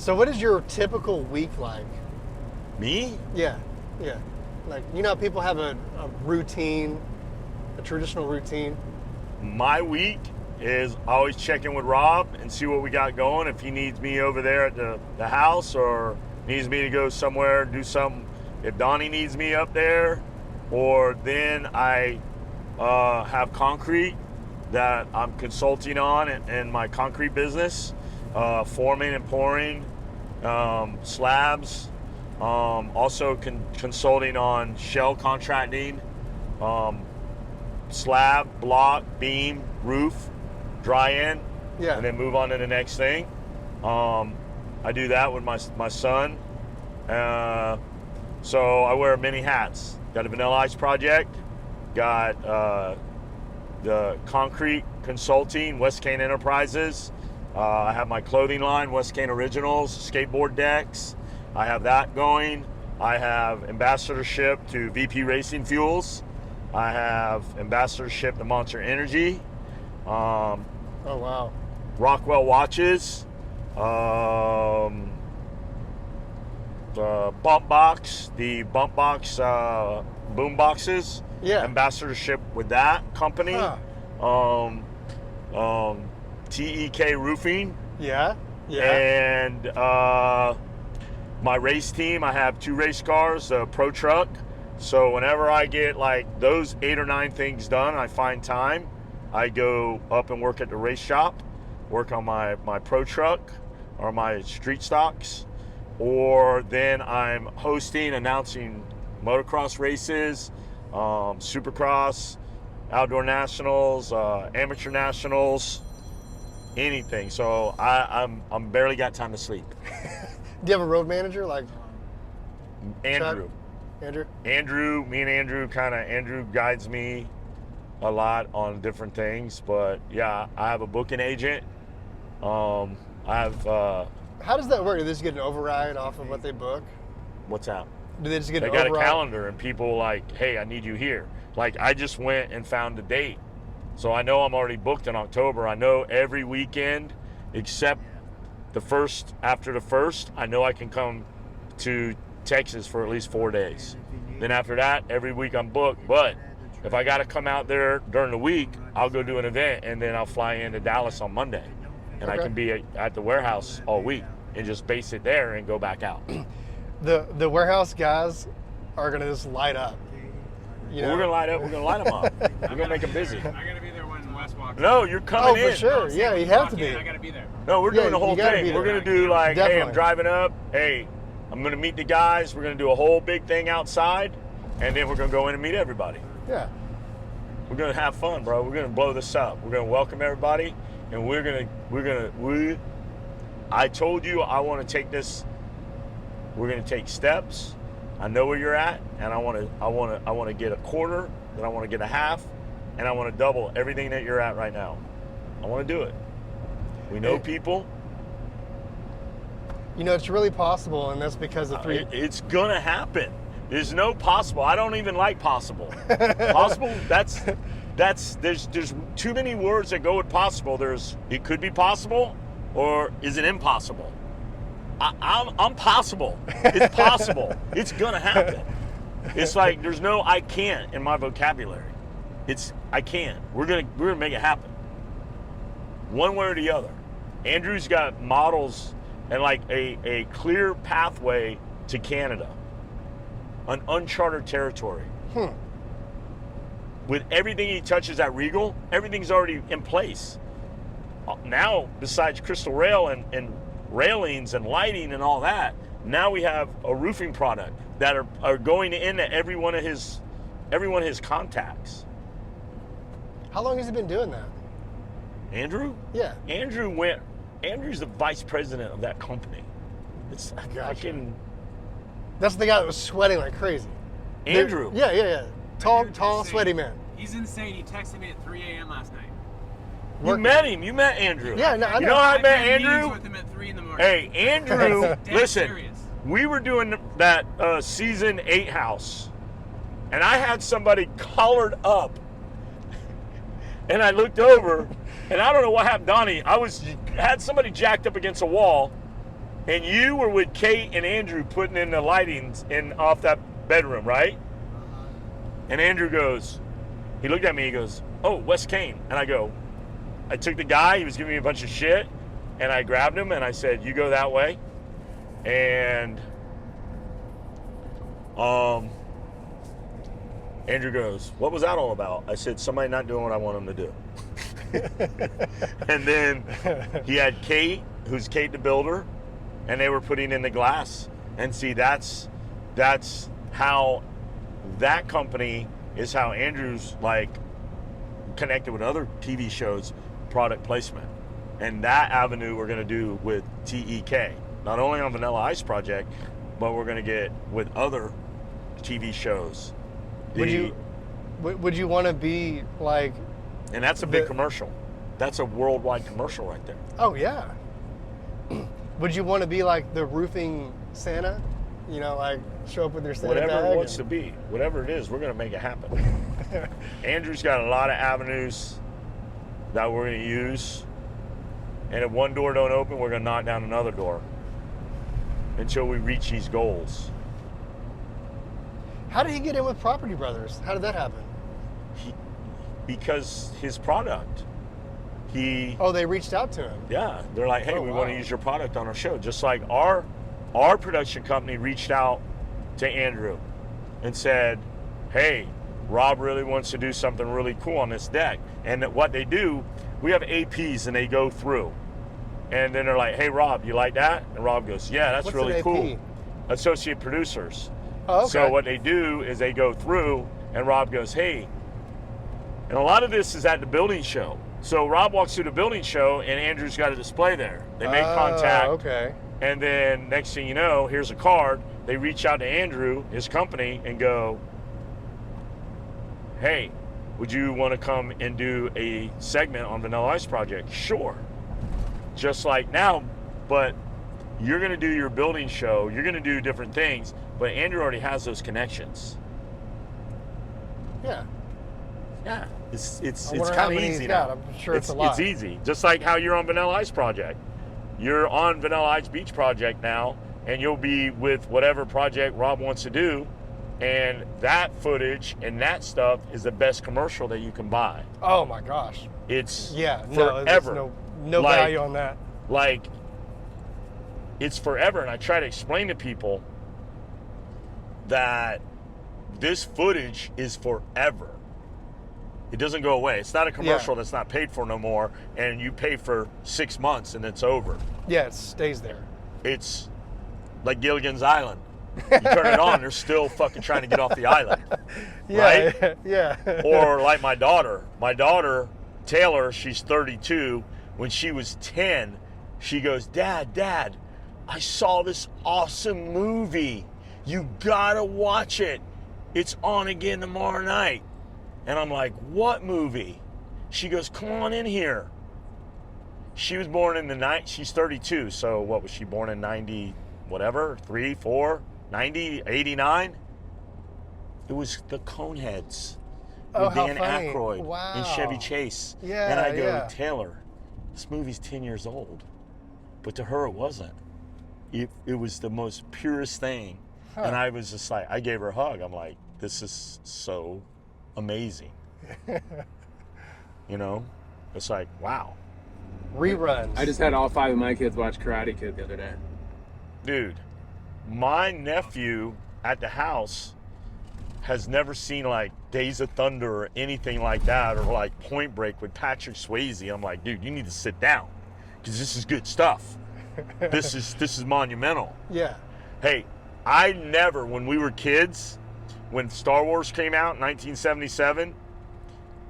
So what is your typical week like? Me? Yeah. Like, you know, people have a routine, a traditional routine. My week is always check in with Rob and see what we got going. If he needs me over there at the house or needs me to go somewhere, do something. If Donnie needs me up there, or then I have concrete that I'm consulting on in my concrete business, forming and pouring slabs. Also consulting on shell contracting, slab, block, beam, roof, dry in, and then move on to the next thing. I do that with my son. So I wear many hats. Got a Vanilla Ice project, got the concrete consulting, Wes Kain Enterprises. I have my clothing line, Wes Kain Originals, skateboard decks. I have that going. I have ambassadorship to VP Racing Fuels. I have ambassadorship to Monster Energy. Oh, wow. Rockwell watches. The bump box boom boxes. Yeah. Ambassadorship with that company. TEK Roofing. Yeah. And my race team, I have 2 race cars, a pro truck. So whenever I get like those 8 or 9 things done, I find time. I go up and work at the race shop, work on my pro truck or my street stocks, or then I'm hosting, announcing motocross races, supercross, outdoor nationals, amateur nationals, anything. So I'm barely got time to sleep. Do you have a road manager like Andrew? Chuck? Andrew, me and Andrew guides me a lot on different things, but yeah, I have a booking agent. I have. How does that work? Do they just get an override off of what they book? What's that? Do they just get They an got override? a calendar and people like, hey, I need you here. Like I just went and found a date. So I know I'm already booked in October. I know every weekend except after the first, I know I can come to Texas for at least 4 days. Then after that, every week I'm booked. But if I got to come out there during the week, I'll go do an event and then I'll fly into Dallas on Monday. And I can be at the warehouse all week and just base it there and go back out. The warehouse guys are going to just light up. You know? We're gonna light up. We're gonna light them up. We're gonna make them busy. I gotta be there when Wes walks. No, you're coming in. Oh, for sure. Yeah, you have to be. I gotta be there. No, we're doing the whole you gotta thing. be We're there. gonna do like, hey, Definitely. I'm driving up. Hey, I'm gonna meet the guys. We're gonna do a whole big thing outside, and then we're gonna go in and meet everybody. Yeah. We're gonna have fun, bro. We're gonna blow this up. We're gonna welcome everybody, and I told you I want to take this. We're gonna take steps. I know where you're at, and I want to get a quarter. Then I want to get a half, and I want to double everything that you're at right now. I want to do it. We know people. You know, it's really possible, and that's because of three. It's gonna happen. There's no possible. I don't even like possible. Possible. There's too many words that go with possible. It could be possible, or is it impossible? I'm possible. It's possible. It's gonna happen. It's like there's no I can't in my vocabulary. It's I can. We're gonna make it happen. One way or the other. Andrew's got models and like a clear pathway to Canada. An uncharted territory. With everything he touches at Regal, everything's already in place. Now, besides crystal rail and railings and lighting and all that, now we have a roofing product that are going into every one of his contacts. How long has he been doing that? Andrew? Yeah. Andrew's the vice president of that company. It's fucking. That's the guy that was sweating like crazy. Andrew. Yeah. Tall, sweaty man. He's insane. He texted me at 3 a.m. last night. You met him. You met Andrew. Yeah, no, I know. You know how I met had meetings Andrew? with him at 3 in the morning. Hey, Andrew, Dead listen. serious. We were doing that season 8 house, and I had somebody collared up, and I looked over, and I don't know what happened, Donnie. I had somebody jacked up against a wall, And you were with Kate and Andrew putting in the lightings in off that bedroom, right? And Andrew goes, he looked at me, he goes, "Oh, Wes Kain." And I took the guy, he was giving me a bunch of shit, and I grabbed him and I said, "You go that way." And Andrew goes, "What was that all about?" I said, "Somebody not doing what I want them to do." And then he had Kate, who's Kate the Builder, and they were putting in the glass. And see, that's how that company is how Andrew's like connected with other TV shows, product placement. And that avenue we're gonna do with TEK. Not only on Vanilla Ice Project, but we're gonna get with other TV shows. Would you want to be like? And that's a big commercial. That's a worldwide commercial right there. Oh yeah. Would you want to be like the roofing Santa? You know, like show up with your Santa Whatever bag it wants to be, whatever it is, we're gonna make it happen. Andrew's got a lot of avenues that we're gonna use, and if one door don't open, we're gonna knock down another door until we reach these goals. How did he get in with Property Brothers? How did that happen? Because his product, Oh, they reached out to him. yeah, they're like, "Hey, Oh, we wow. want to use your product on our show." Just like our production company reached out to Andrew and said, "Hey, Rob really wants to do something really cool on this deck." And what they do, we have APs and they go through. And then they're like, "Hey, Rob, you like that?" And Rob goes, "Yeah, that's What's really an AP? cool." Associate producers. Oh, okay. So what they do is they go through and Rob goes, "Hey," and a lot of this is at the building show. So Rob walks through the building show and Andrew's got a display there. They make contact. Okay. And then next thing you know, here's a card. They reach out to Andrew, his company, and go, "Hey, would you want to come and do a segment on Vanilla Ice Project?" Sure. Just like now, but you're going to do your building show. You're going to do different things, but Andrew already has those connections. Yeah. Yeah, it's I wonder how kind of many easy he's now. got. I'm sure it's a lot. It's easy, just like how you're on Vanilla Ice Project. You're on Vanilla Ice Beach Project now, and you'll be with whatever project Rob wants to do, and that footage and that stuff is the best commercial that you can buy. Oh my gosh. It's Yeah. No, there's forever. no Like- value on that. Like, it's forever, and I try to explain to people that this footage is forever. It doesn't go away. It's not a commercial that's not paid for no more, and you pay for 6 months and it's over. Yeah, it stays there. It's like Gilligan's Island. You turn it on, they're still fucking trying to get off the island. Yeah. Right? Yeah. Or like my daughter. My daughter, Taylor, she's 32. When she was 10, she goes, Dad, I saw this awesome movie. You gotta watch it. It's on again tomorrow night. And I'm like, "What movie?" She goes, "Come on in here." She was born in the night. She's 32. So what was she born in 90, whatever, 3, 4, 90, 89? It was the Coneheads Oh, with how Dan funny. Aykroyd Wow. and Chevy Chase. Yeah, And I go, yeah. "Taylor, this movie's 10 years old." But to her, it wasn't. It was the most purest thing. Huh. And I was just like, I gave her a hug. I'm like, "This is so amazing." You know, it's like, wow. Reruns. I just had all 5 of my kids watch Karate Kid the other day. Dude, my nephew at the house has never seen like Days of Thunder or anything like that, or like Point Break with Patrick Swayze. I'm like, "Dude, you need to sit down because this is good stuff. This is monumental." Yeah. Hey, I never, when we were kids, when Star Wars came out in 1977,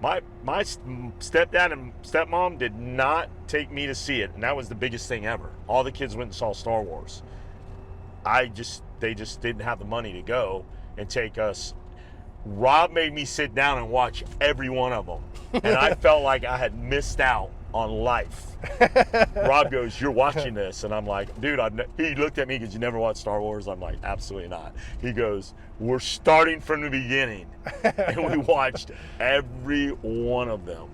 my stepdad and stepmom did not take me to see it, and that was the biggest thing ever. All the kids went and saw Star Wars. They just didn't have the money to go and take us. Rob made me sit down and watch every one of them, and I felt like I had missed out on life. Rob goes, "You're watching this," and I'm like, "Dude," he looked at me because, "You never watched Star Wars?" I'm like, "Absolutely not." He goes, "We're starting from the beginning," and we watched every one of them.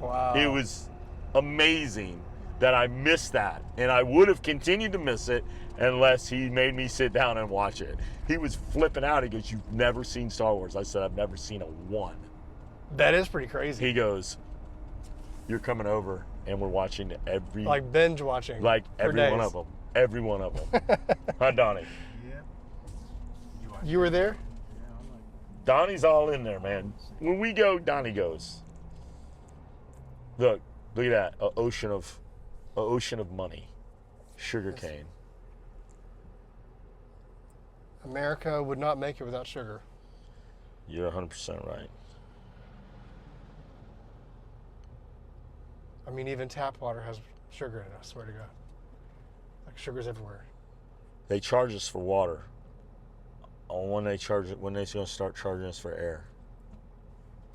Wow. It was amazing that I missed that. And I would have continued to miss it unless he made me sit down and watch it. He was flipping out. He goes, "You've never seen Star Wars?" I said, "I've never seen a one." That is pretty crazy. He goes, "You're coming over and we're watching every..." Like binge watching. Like every days. one of them. Every one of them. Huh, Donnie? Yeah. You were there? Donnie's all in there, man. When we go, Donnie goes. Look at that. An ocean of money. Sugar cane. America would not make it without sugar. You're 100% right. I mean, even tap water has sugar in it, I swear to God. Like, sugar's everywhere. They charge us for water. When they're going to start charging us for air.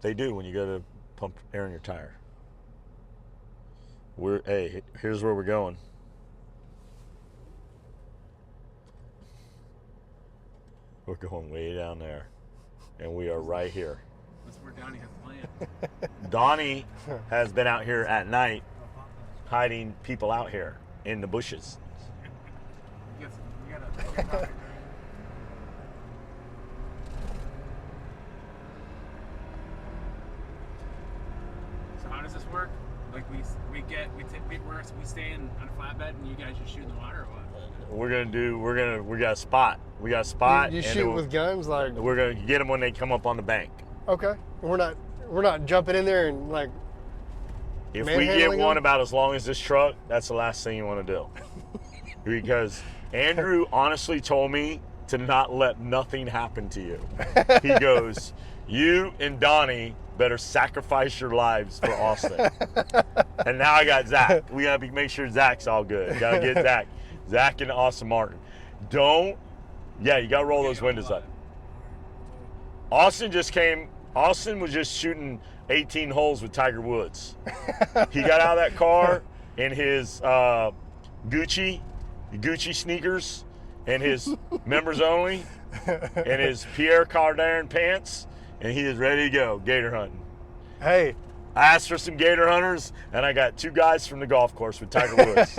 They do when you go to pump air in your tire. Hey, here's where we're going. We're going way down there. And we are right here. That's where Donnie has planned. Donnie has been out here at night hiding people out here in the bushes. You gotta So how does this work? Like we stay on a flatbed and you guys just shoot in the water or what? We got a spot. We got a spot. You and shoot with guns, like. we're gonna get them when they come up on the bank. Okay. We're not jumping in there and like. If we get Manhandling one them? about as long as this truck, that's the last thing you want to do. Because Andrew honestly told me to not let nothing happen to you. He goes, "You and Donnie better sacrifice your lives for Austin." And now I got Zach. We gotta make sure Zach's all good. Gotta get Zach. Zach and Austin Martin. You gotta roll those windows up. Austin was just shooting 18 holes with Tiger Woods. He got out of that car in his Gucci sneakers and his members only and his Pierre Cardin pants, and he is ready to go gator hunting. Hey. I asked for some gator hunters, and I got 2 guys from the golf course with Tiger Woods.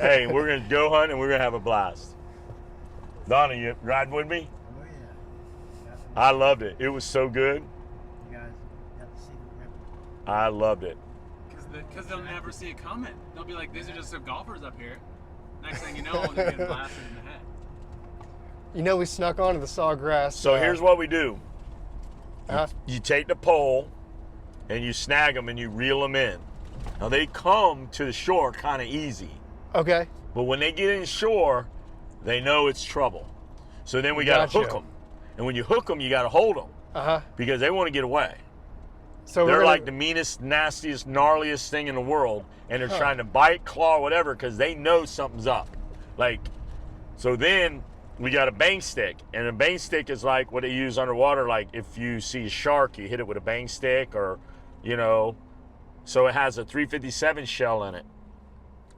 Hey, we're going to go hunt, and we're going to have a blast. Donna, you riding with me? Oh yeah. I loved it. It was so good. You guys got to see the river. I loved it. Because they'll never see it coming. They'll be like, these are just some golfers up here. Next thing you know, they're getting blasted in the head. You know, we snuck onto the sawgrass. So here's what we do. Uh, You take the pole, and you snag them, and you reel them in. Now, they come to the shore kind of easy. okay. But when they get in shore, they know it's trouble. So then we got to Gotcha. hook them. And when you hook them, you got to hold them Uh-huh. because they want to get away. So They're we're like the meanest, nastiest, gnarliest thing in the world, and they're trying to bite, claw, whatever, because they know something's up. So then we got a bang stick, and a bang stick is like what they use underwater. Like if you see a shark, you hit it with a bang stick, or so it has a 357 shell in it,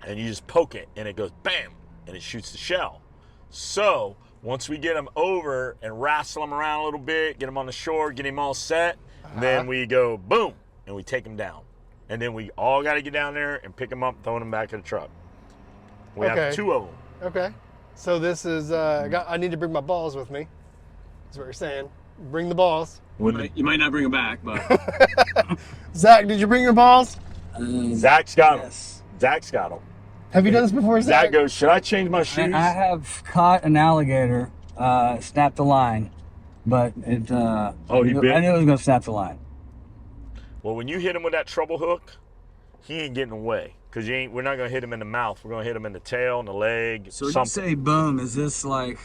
and you just poke it, and it goes bam, and it shoots the shell. So once we get them over and wrestle them around a little bit, get them on the shore, get them all set, then we go boom, and we take them down. And then we all got to get down there and pick them up, throw them back in the truck. We have 2 of them. Okay. So this is, I need to bring my balls with me. That's what you're saying. Bring the balls. You might not bring them back, but Zach, did you bring your balls? Zach's got them. Zach's got them. Have you done this before, Zach? Zach goes, "Should I change my shoes?" I have caught an alligator, snapped the line, but it. He I bit? knew it was gonna snap the line. Well, when you hit him with that trouble hook, he ain't getting away. Because we're not going to hit him in the mouth. We're going to hit him in the tail, in the leg, So when something. you say boom, is this like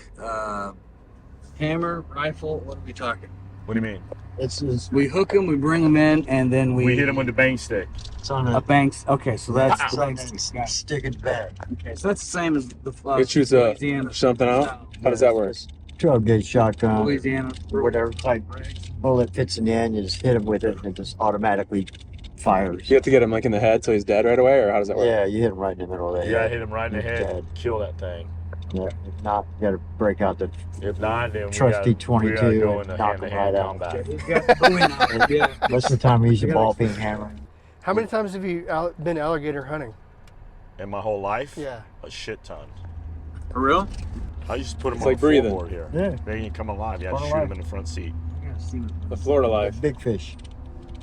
hammer, rifle? What are we talking? What do you mean? It's we hook them, we bring them in, and then we hit him with the bang stick. It's on a banks. Okay, so that's it's on a stick and bag. okay. So that's the same as the it shoots Louisiana something out. How does that work? 12 gauge shotgun, Louisiana. whatever type bullet fits in the end, you just hit him with it and it just automatically fires. You have to get him like in the head so he's dead right away, or how does that work? Yeah, you hit him right in the middle of the You got to head. hit him right in the He's head. dead. Kill that thing. Yeah, if not, you gotta break out the If not, then trusty we gotta 22 go and in the knock him right out. combat. He's got Bowie now. Yeah. most of the time we use a ball peen hammer. How many times have you been alligator hunting? in my whole life? Yeah. A shit ton. For real? I used to put them It's on like the breathing. floorboard here. Yeah. They can come alive. Yeah, Come shoot alive. them in the front seat. Yeah, I've seen the Florida life. Big fish.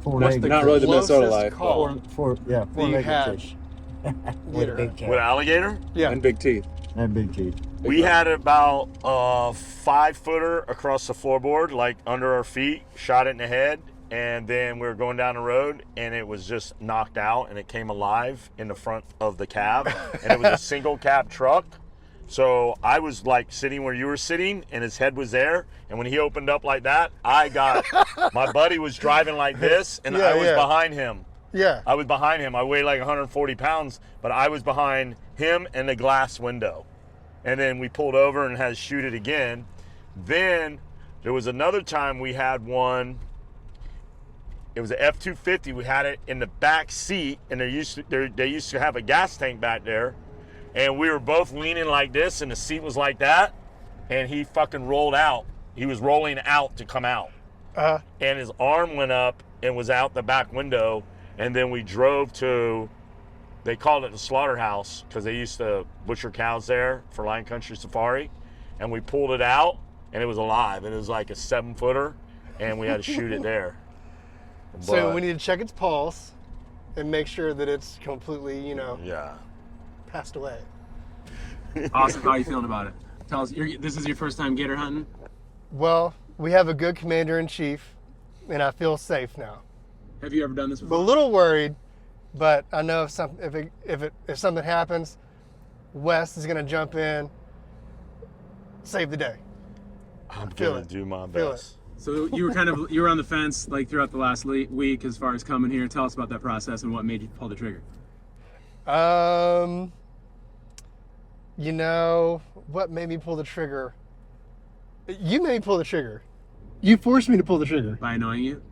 What's the Not really the Minnesota closest life, call? Four-legged had fish. With Gator a big hunt? cat. With an alligator? Yeah. And big teeth. And big teeth. We had about a 5-footer across the floorboard, like under our feet, shot it in the head, and then we were going down the road, and it was just knocked out, and it came alive in the front of the cab, and it was a single cab truck. So I was like sitting where you were sitting, and his head was there, and when he opened up like that, my buddy was driving like this, and I was behind him. Yeah. I was behind him. I weighed like 140 pounds, but I was behind him and the glass window. And then we pulled over and had to shoot it again. Then there was another time we had one. It was an F-250. We had it in the back seat, and they used to have a gas tank back there. And we were both leaning like this, and the seat was like that. And he fucking rolled out. He was rolling out to come out. And his arm went up and was out the back window. And then we drove to, they called it the slaughterhouse because they used to butcher cows there for Lion Country Safari. And we pulled it out, and it was alive. And it was like a 7-footer, and we had to shoot it there. So But, we need to check its pulse and make sure that it's completely, yeah. passed away. Awesome. How are you feeling about it? Tell us, this is your first time gator hunting? Well, we have a good commander-in-chief, and I feel safe now. Have you ever done this I'm a before? little worried, but I know if something happens, Wes is gonna jump in, save the day. I'm Feel going it. to do my Feel best. So you were on the fence like throughout the last week as far as coming here. Tell us about that process and what made you pull the trigger. What made me pull the trigger? You made me pull the trigger. You forced me to pull the trigger. By annoying you?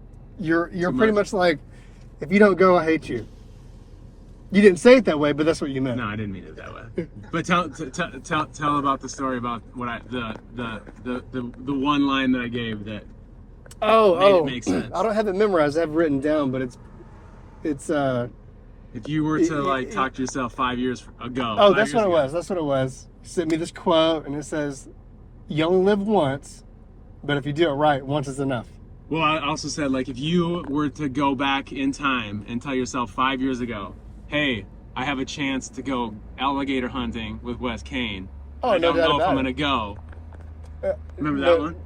You're Too pretty much. much like, if you don't go, I hate you. You didn't say it that way, but that's what you meant. No, I didn't mean it that way. But tell about the story about what the one line that I gave that made it make sense. I don't have it memorized. I have it written down, but it's If you were to talk to yourself 5 years ago. Oh, that's what it was. That's what it was. He sent me this quote, and it says, "You only live once, but if you do it right, once is enough." Well, I also said, like, if you were to go back in time and tell yourself 5 years ago, hey, I have a chance to go alligator hunting with Wes Kain. Oh, I no don't doubt know if about I'm it. going to go. Remember no, that one?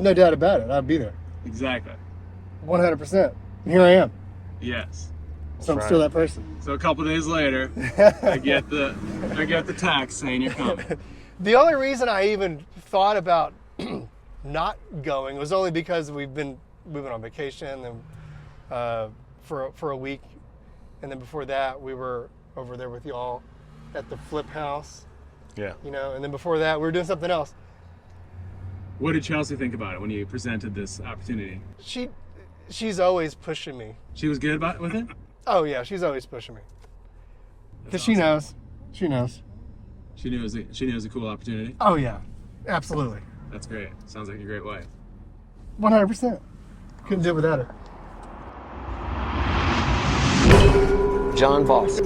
No doubt about it. I'd be there. Exactly. 100%. And here I am. Yes. So I'm That's still right. that person. So a couple days later, I get the text saying you're coming. The only reason I even thought about not going was only because we've been on vacation and for a week, and then before that we were over there with y'all at the flip house, Yeah. and then before that we were doing something else. What did Chelsea think about it when you presented this opportunity? She's always pushing me. She was good with it? Oh yeah, she's always pushing me. That's Because she awesome. knows. She knows. She knew it was a cool opportunity. Oh yeah, absolutely. That's great. Sounds like a great wife. 100%. Couldn't do it without her. John Voss.